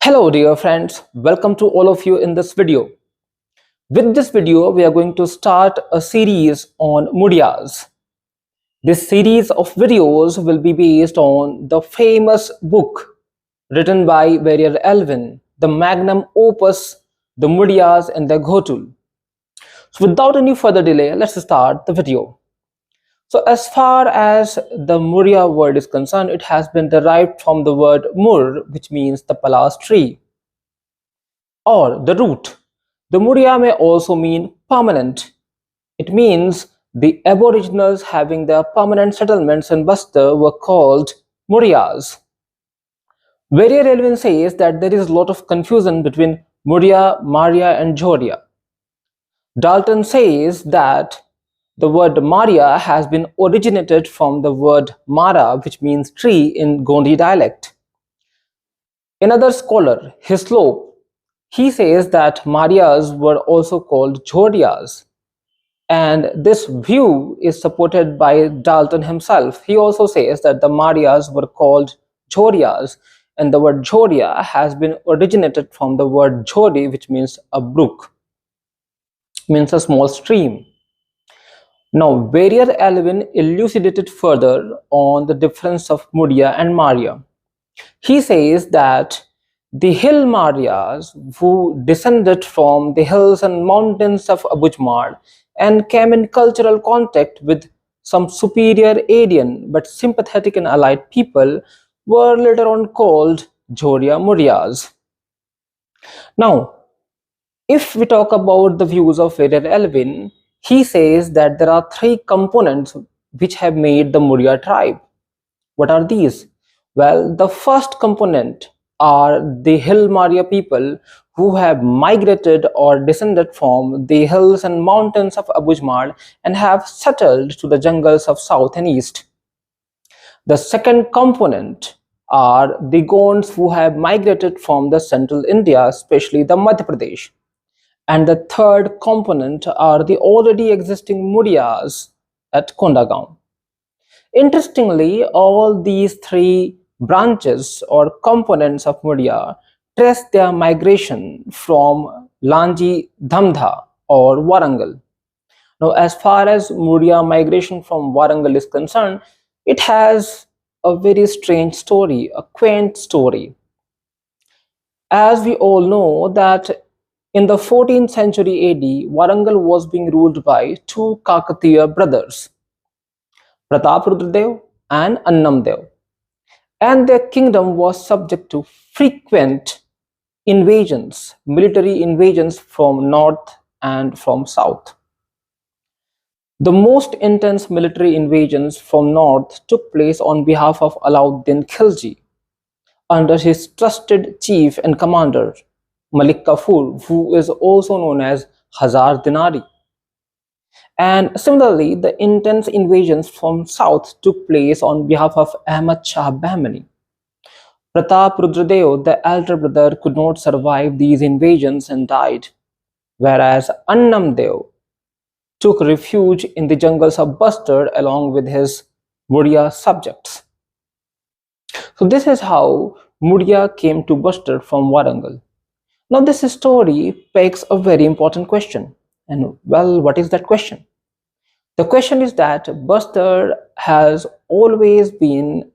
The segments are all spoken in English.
Hello dear friends, welcome to all of you in this video. With this video, we are going to start a series on Murias. This series of videos will be based on the famous book written by Warrior Elvin, the magnum opus, the Murias and the Ghotul. So without any further delay, let's start the video. So as far as the Muria word is concerned, it has been derived from the word mur, which means the palas tree, or the root. The Muria may also mean permanent. It means the aboriginals having their permanent settlements in Bastar were called Murias. Warrior Elvin says that there is a lot of confusion between Muria, Maria and Joria. Dalton says that the word Maria has been originated from the word Mara, which means tree in Gondi dialect. Another scholar, Hislop, he says that Marias were also called Jhorias, and this view is supported by Dalton himself. He also says that the Marias were called Jhorias, and the word Jhoria has been originated from the word Jhori, which means a brook, means a small stream. Now, Warrior Elvin elucidated further on the difference of Muria and Maria. He says that the hill Marias, who descended from the hills and mountains of Abujmar and came in cultural contact with some superior alien but sympathetic and allied people, were later on called Joria Murias. Now, if we talk about the views of Warrior Elvin, he says that there are three components which have made the Muria tribe. What are these? Well, the first component are the hill Maria people who have migrated or descended from the hills and mountains of Abujmar and have settled to the jungles of south and east. The second component are the Gonds who have migrated from the central India, especially the Madhya Pradesh. And the third component are the already existing Murias at Kondagaon. Interestingly, all these three branches or components of Muria trace their migration from Lanji Dhamdha or Warangal. Now, as far as Muria migration from Warangal is concerned, it has a very strange story, a quaint story. As we all know that in the 14th century AD, Warangal was being ruled by two Kakatiya brothers, Prataprudradev and Annamdev, and their kingdom was subject to frequent invasions, military invasions from north and from south. The most intense military invasions from north took place on behalf of Alauddin Khilji under his trusted chief and commander Malik Kafur, who is also known as Hazar Dinari. And similarly, the intense invasions from south took place on behalf of Ahmad Shah Bahmani. Pratap Rudradev, the elder brother, could not survive these invasions and died, whereas Annamdev took refuge in the jungles of Bastar along with his Muria subjects. So this is how Muria came to Bastar from Warangal. Now this story begs a very important question. And well, what is that question? The question is that Bastar has always been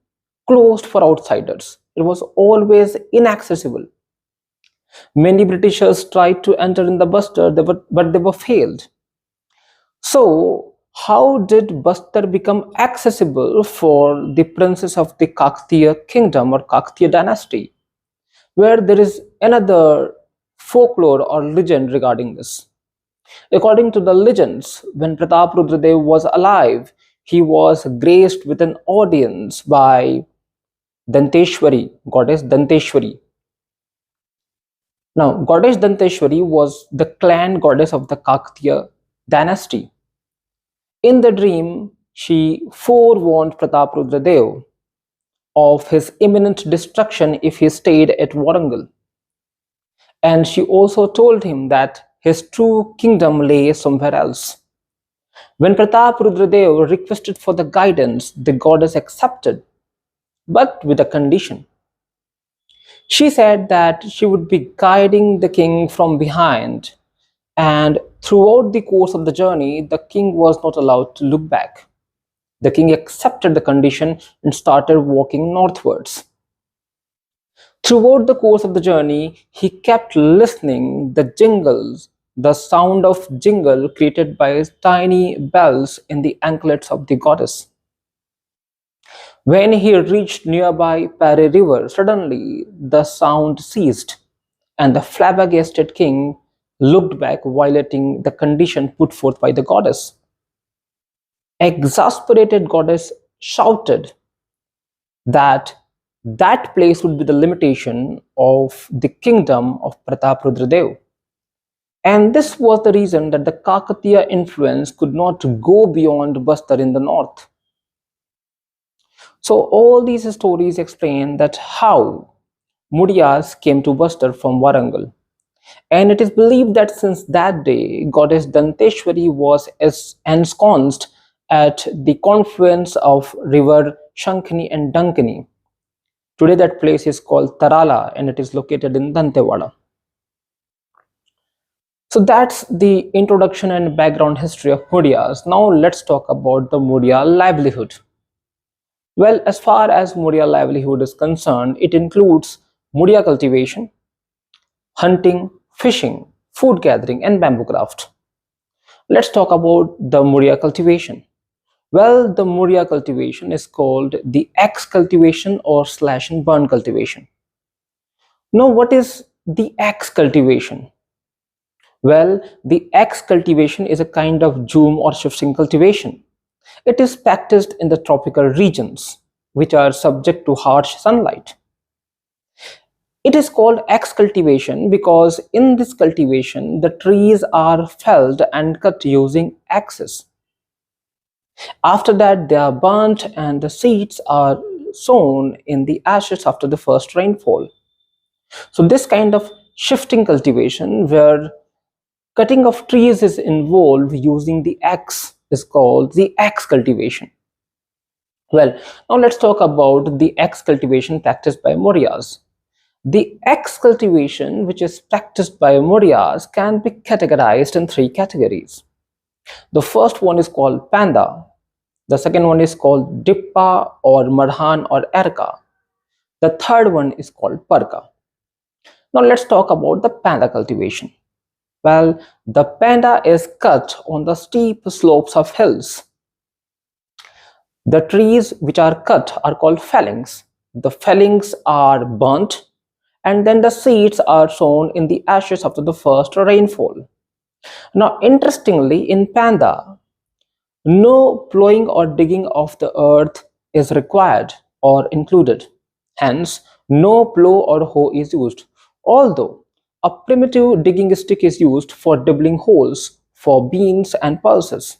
closed for outsiders. It was always inaccessible. Many Britishers tried to enter in the Bastar, but they were failed. So, how did Bastar become accessible for the princes of the Kakatiya kingdom or Kakatiya dynasty? Where there is another folklore or legend regarding this. According to the legends, when Pratap Rudradev was alive, he was graced with an audience by Danteshwari, goddess Danteshwari. Now, goddess Danteshwari was the clan goddess of the Kakatiya dynasty. In the dream, she forewarned Pratap Rudradev of his imminent destruction if he stayed at Warangal. And she also told him that his true kingdom lay somewhere else. When Pratap Rudradev requested for the guidance, the goddess accepted, but with a condition. She said that she would be guiding the king from behind, and throughout the course of the journey, the king was not allowed to look back. The king accepted the condition and started walking northwards. Throughout the course of the journey, he kept listening the jingles, the sound of jingle created by tiny bells in the anklets of the goddess. When he reached nearby Pare River, suddenly the sound ceased, and the flabbergasted king looked back, violating the condition put forth by the goddess. Exasperated goddess shouted that that place would be the limitation of the kingdom of Pratap Rudradev. And this was the reason that the Kakatiya influence could not go beyond Bastar in the north. So all these stories explain that how Murias came to Bastar from Warangal. And it is believed that since that day, goddess Danteshwari was ensconced at the confluence of river Shankhini and Dankini. Today that place is called Tarala and it is located in Dantewada. So that's the introduction and background history of Murias. Now let's talk about the Muria livelihood. Well, as far as Muria livelihood is concerned, it includes Muria cultivation, hunting, fishing, food gathering, and bamboo craft. Let's talk about the Muria cultivation. Well, the Muria cultivation is called the axe cultivation or slash and burn cultivation. Now, what is the axe cultivation? Well, the axe cultivation is a kind of zoom or shifting cultivation. It is practiced in the tropical regions, which are subject to harsh sunlight. It is called axe cultivation because in this cultivation, the trees are felled and cut using axes. After that, they are burnt and the seeds are sown in the ashes after the first rainfall. So this kind of shifting cultivation where cutting of trees is involved using the axe is called the axe cultivation. Well, now let's talk about the axe cultivation practiced by Murias. The axe cultivation, which is practiced by Murias, can be categorized in three categories. The first one is called Penda. The second one is called Dippa or Marham or Erka. The third one is called Perka. Now let's talk about the Panda cultivation. Well, the Panda is cut on the steep slopes of hills. The trees which are cut are called fellings. The fellings are burnt and then the seeds are sown in the ashes after the first rainfall. Now, interestingly, in Panda, no plowing or digging of the earth is required or included. Hence, no plow or hoe is used, although a primitive digging stick is used for dibbling holes for beans and pulses.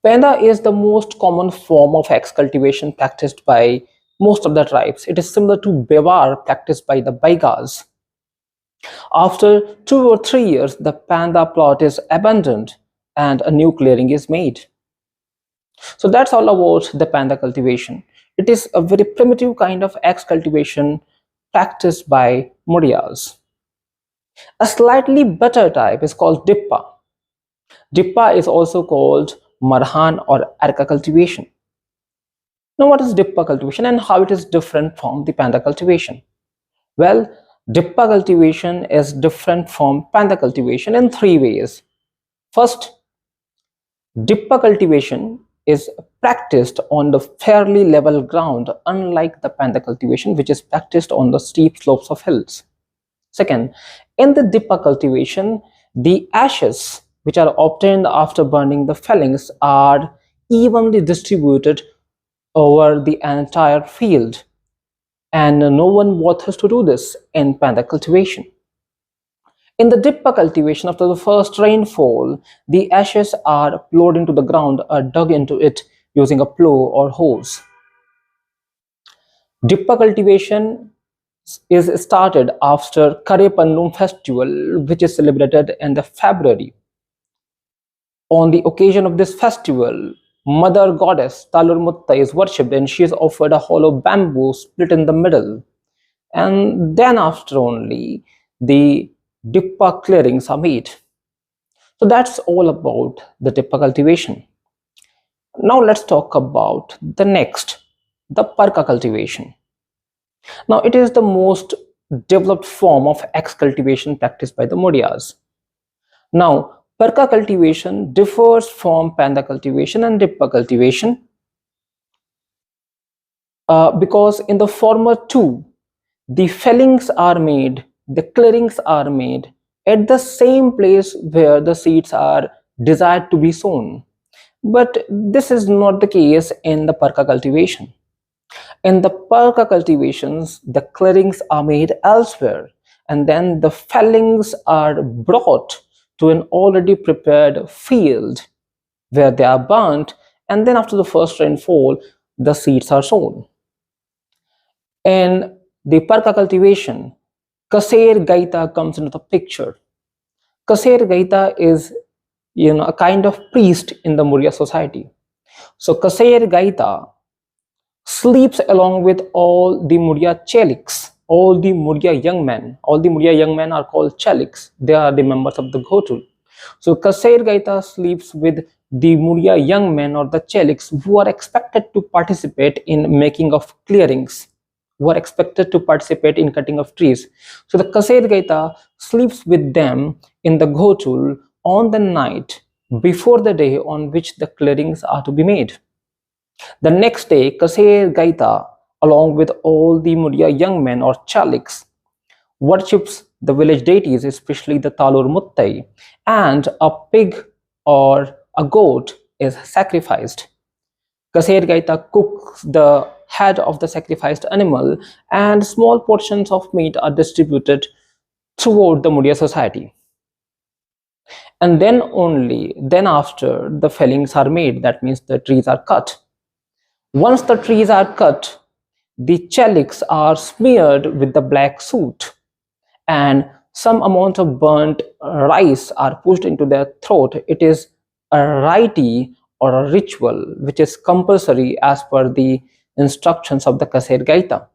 Penda is the most common form of axe cultivation practiced by most of the tribes. It is similar to Bewar practiced by the Baigas. After 2 or 3 years, the Panda plot is abandoned and a new clearing is made. So that's all about the Panda cultivation. It is a very primitive kind of axe cultivation practiced by Murias. A slightly better type is called Dippa. Dippa is also called Marhan or Arka cultivation. Now, what is Dippa cultivation and how it is different from the Panda cultivation? Well, Dippa cultivation is different from Panda cultivation in three ways. First, Dippa cultivation is practiced on the fairly level ground, unlike the Panda cultivation, which is practiced on the steep slopes of hills. Second, in the Dippa cultivation, the ashes which are obtained after burning the fellings are evenly distributed over the entire field, and no one bothers to do this in Panda cultivation. In the Dippa cultivation, after the first rainfall, the ashes are plowed into the ground or dug into it using a plow or hose. Dippa cultivation is started after Karepannum festival, which is celebrated in the February. On the occasion of this festival, Mother Goddess Talurmutta is worshipped and she is offered a hollow bamboo split in the middle. and then after only the Dippa clearings are made. So that's all about the Dippa cultivation. Now let's talk about the next, the Parka cultivation. Now it is the most developed form of X cultivation practiced by the Murias. Now Perka cultivation differs from Penda cultivation and Dippa cultivation because in the former two, the fellings are made, the clearings are made at the same place where the seeds are desired to be sown. But this is not the case in the Parka cultivation. In the Perka cultivations, the clearings are made elsewhere, and then the fellings are brought to an already prepared field where they are burnt, and then after the first rainfall, the seeds are sown. In the Perka cultivation, Kaser Gaita comes into the picture. Kaser Gaita is a kind of priest in the Muria society. So Kaser Gaita sleeps along with all the Muria cheliks, all the Muria young men. All the Muria young men are called cheliks. They are the members of the Ghotul. So Kaser Gaita sleeps with the Muria young men or the cheliks who are expected to participate in making of clearings, who are expected to participate in cutting of trees. So the Kaser Gaita sleeps with them in the Ghotul on the night before the day on which the clearings are to be made. The next day, Kaser Gaita, along with all the Muria young men or chaliks, worships the village deities, especially the Talur Muttai, and a pig or a goat is sacrificed. Kaser Gaita cooks the head of the sacrificed animal, and small portions of meat are distributed throughout the Muria society. And then after the fellings are made, that means the trees are cut. Once the trees are cut, the chaliks are smeared with the black soot, and some amount of burnt rice are pushed into their throat. It is a rite or a ritual which is compulsory as per the instructions of the Kaser Gaita.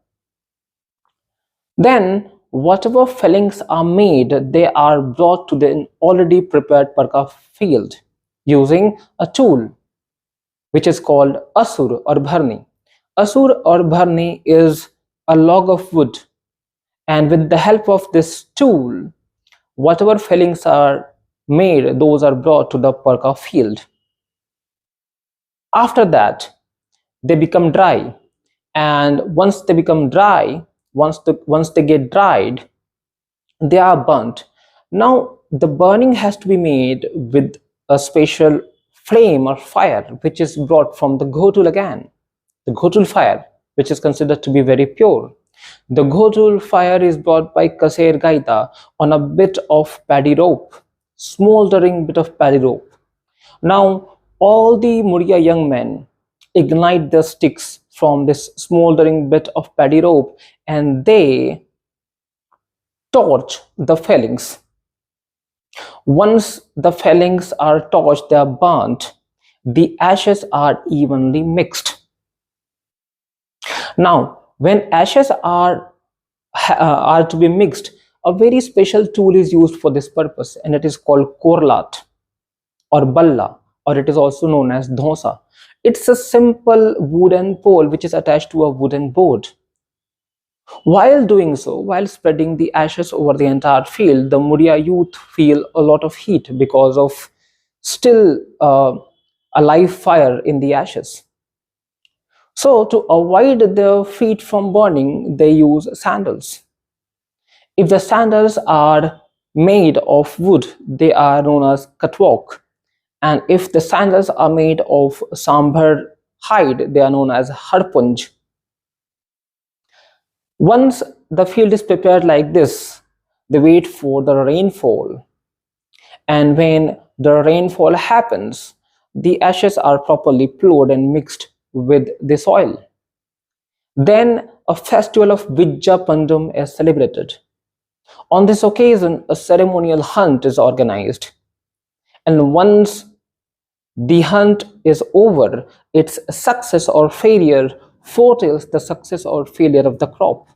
Then whatever fellings are made, they are brought to the already prepared Parka field using a tool which is called Asur or Bharni. Asur or Bharni is a log of wood, and with the help of this tool, whatever fellings are made, those are brought to the Perka field. After that, they become dry, and once they become dry, once they get dried, they are burnt. Now the burning has to be made with a special flame or fire which is brought from the Ghotul again, the Ghotul fire, which is considered to be very pure. The Ghotul fire is brought by Kaser Gaita on a bit of paddy rope, smoldering bit of paddy rope. Now all the Muria young men ignite the sticks from this smoldering bit of paddy rope, and they torch the fellings. Once the fellings are torched, they are burnt. The ashes are evenly mixed. Now, when ashes are to be mixed, a very special tool is used for this purpose, and it is called korlat or balla, or it is also known as dhosa. It's a simple wooden pole which is attached to a wooden board. While doing so, while spreading the ashes over the entire field, the Muria youth feel a lot of heat because of still a live fire in the ashes. So to avoid their feet from burning, they use sandals. If the sandals are made of wood, they are known as katwok. And if the sandals are made of sambar hide, they are known as harpunj. Once the field is prepared like this, they wait for the rainfall. And when the rainfall happens, the ashes are properly plowed and mixed with the soil. Then a festival of Vijja Pandam is celebrated. On this occasion, a ceremonial hunt is organized. And once the hunt is over, its success or failure foretells the success or failure of the crop.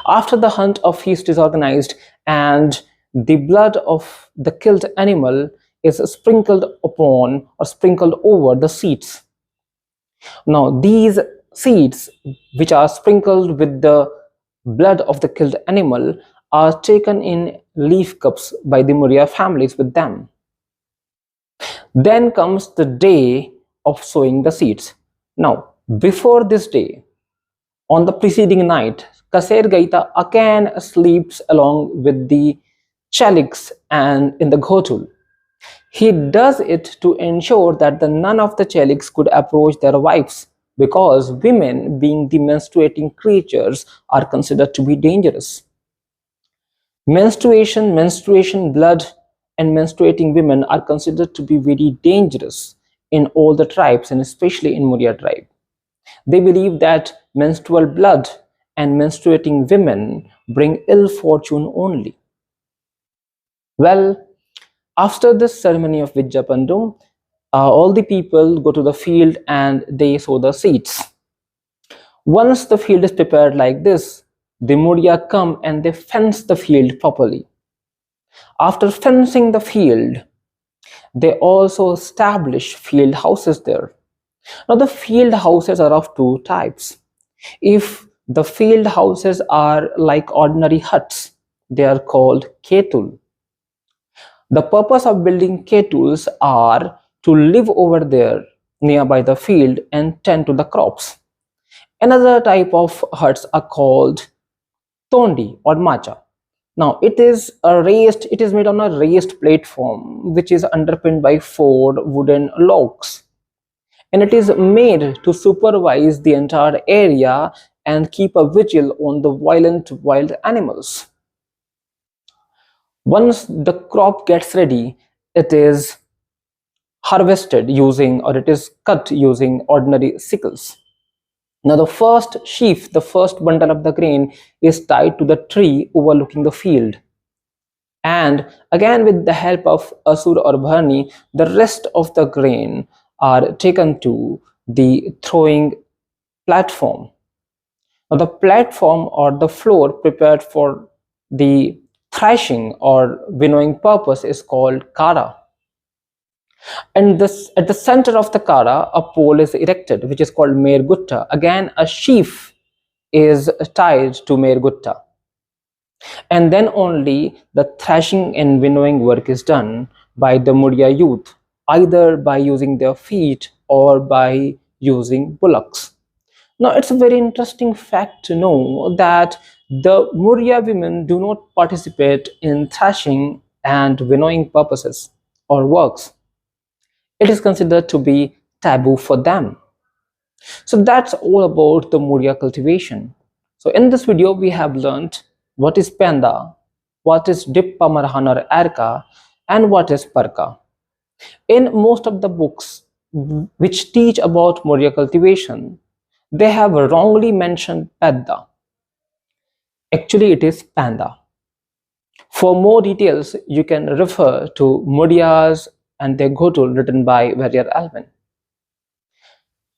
After the hunt, a feast is organized, and the blood of the killed animal is sprinkled upon or sprinkled over the seeds. Now, these seeds, which are sprinkled with the blood of the killed animal, are taken in leaf cups by the Muria families with them. Then comes the day of sowing the seeds. Now, before this day, on the preceding night, Kaser Gaita again sleeps along with the Chaliks and in the Ghotul. He does it to ensure that none of the Chaliks could approach their wives, because women, being the menstruating creatures, are considered to be dangerous. Menstruation, blood, and menstruating women are considered to be very dangerous in all the tribes, and especially in Muria tribe. They believe that menstrual blood and menstruating women bring ill fortune only. Well, after this ceremony of Vijjapandum, all the people go to the field and they sow the seeds. Once the field is prepared like this, the Muria come and they fence the field properly. After fencing the field, they also establish field houses there. Now, the field houses are of two types. If the field houses are like ordinary huts, they are called ketul. The purpose of building ketuls are to live over there nearby the field and tend to the crops. Another type of huts are called tondi or macha. Now, it is made on a raised platform which is underpinned by four wooden logs, and it is made to supervise the entire area and keep a vigil on the violent wild animals. Once the crop gets ready, it is harvested using, or it is cut using ordinary sickles. Now, the first sheaf, the first bundle of the grain, is tied to the tree overlooking the field. And again, with the help of Asur or Bharni, the rest of the grain are taken to the throwing platform. Now, the platform or the floor prepared for the thrashing or winnowing purpose is called kara. And this, at the center of the kara, a pole is erected, which is called Mergutta. Again, a sheaf is tied to Mergutta. And then only the thrashing and winnowing work is done by the Muria youth, either by using their feet or by using bullocks. Now, it's a very interesting fact to know that the Muria women do not participate in thrashing and winnowing purposes or works. It is considered to be taboo for them. So that's all about the Muria cultivation. So in this video, we have learned what is Penda, what is Dippa, Marham or Erka, and what is Perka. In most of the books which teach about Muria cultivation, they have wrongly mentioned Penda. Actually, it is Panda. For more details, you can refer to Murias and their Ghotul written by Warrior Alvin.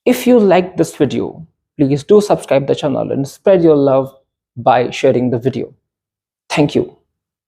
If you liked this video, please do subscribe the channel and spread your love by sharing the video. Thank you.